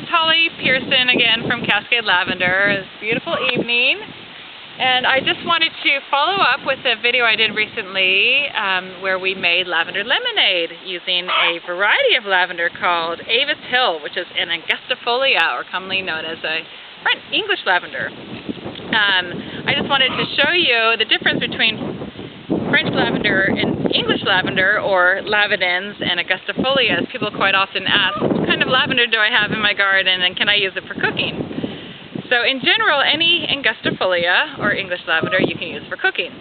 Holly Pearson again from Cascade Lavender. It's a beautiful evening, and I just wanted to follow up with a video I did recently where we made lavender lemonade using a variety of lavender called Avis Hill, which is an angustifolia, or commonly known as a French English lavender. I just wanted to show you the difference between French lavender and English lavender, or lavandins and angustifolias. People quite often ask, what kind of lavender do I have in my garden and can I use it for cooking? So in general, any angustifolia or English lavender you can use for cooking.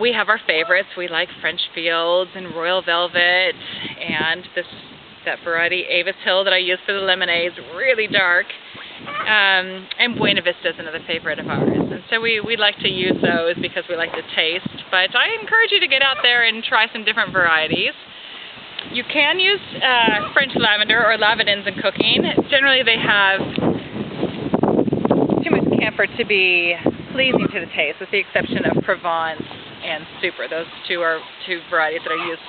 We have our favorites. We like French Fields and Royal Velvet, and that variety Avis Hill that I use for the lemonade is really dark. And Buena Vista is another favorite of ours. And so we like to use those because we like the taste. But I encourage you to get out there and try some different varieties. You can use French lavender or lavandins in cooking. Generally they have too much camphor to be pleasing to the taste, with the exception of Provence and Super. Those two are two varieties that are used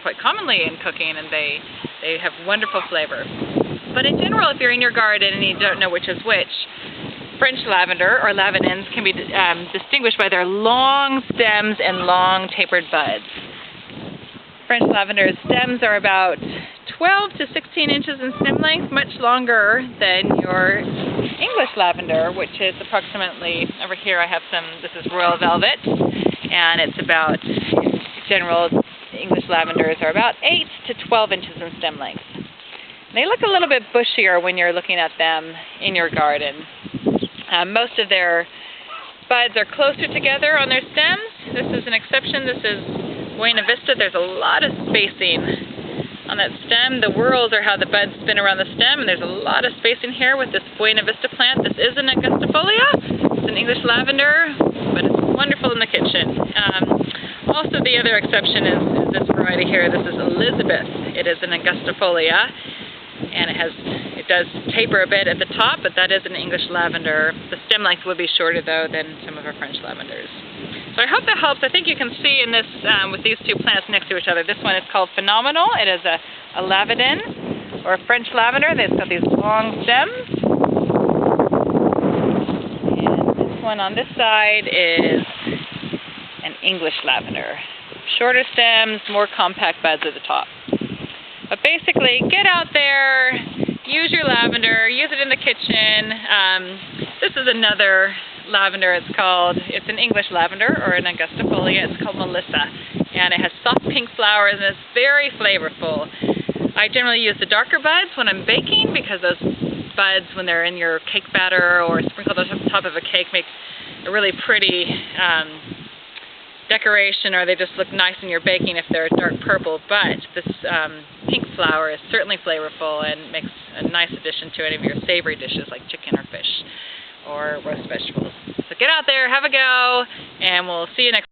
quite commonly in cooking, and they have wonderful flavor. But in general, if you're in your garden and you don't know which is which, French lavender or lavandins can be distinguished by their long stems and long tapered buds. French lavender's stems are about 12 to 16 inches in stem length, much longer than your English lavender, which is approximately, over here I have some, this is Royal Velvet, and it's about, in general, English lavenders are about 8 to 12 inches in stem length. They look a little bit bushier when you're looking at them in your garden. Most of their buds are closer together on their stems. This is an exception. This is Buena Vista. There's a lot of spacing on that stem. The whorls are how the buds spin around the stem, and there's a lot of spacing here with this Buena Vista plant. This is an angustifolia. It's an English lavender, but it's wonderful in the kitchen. Also, the other exception is this variety here. This is Elizabeth. It is an angustifolia, and it does taper a bit at the top, but that is an English lavender. The stem length would be shorter, though, than some of our French lavenders. So I hope that helps. I think you can see in this, with these two plants next to each other, this one is called Phenomenal. It is a lavandin, or a French lavender. They've got these long stems. And this one on this side is an English lavender. Shorter stems, more compact buds at the top. But basically, get out there, use your lavender, use it in the kitchen. This is another lavender. It's an English lavender, or an angustifolia. It's called Melissa, and it has soft pink flowers, and it's very flavorful. I generally use the darker buds when I'm baking, because those buds, when they're in your cake batter or sprinkled on top of a cake, make a really pretty decoration, or they just look nice in your baking if they're dark purple. But this pink flower is certainly flavorful and makes a nice addition to any of your savory dishes like chicken or fish or roast vegetables. So get out there, have a go, and we'll see you next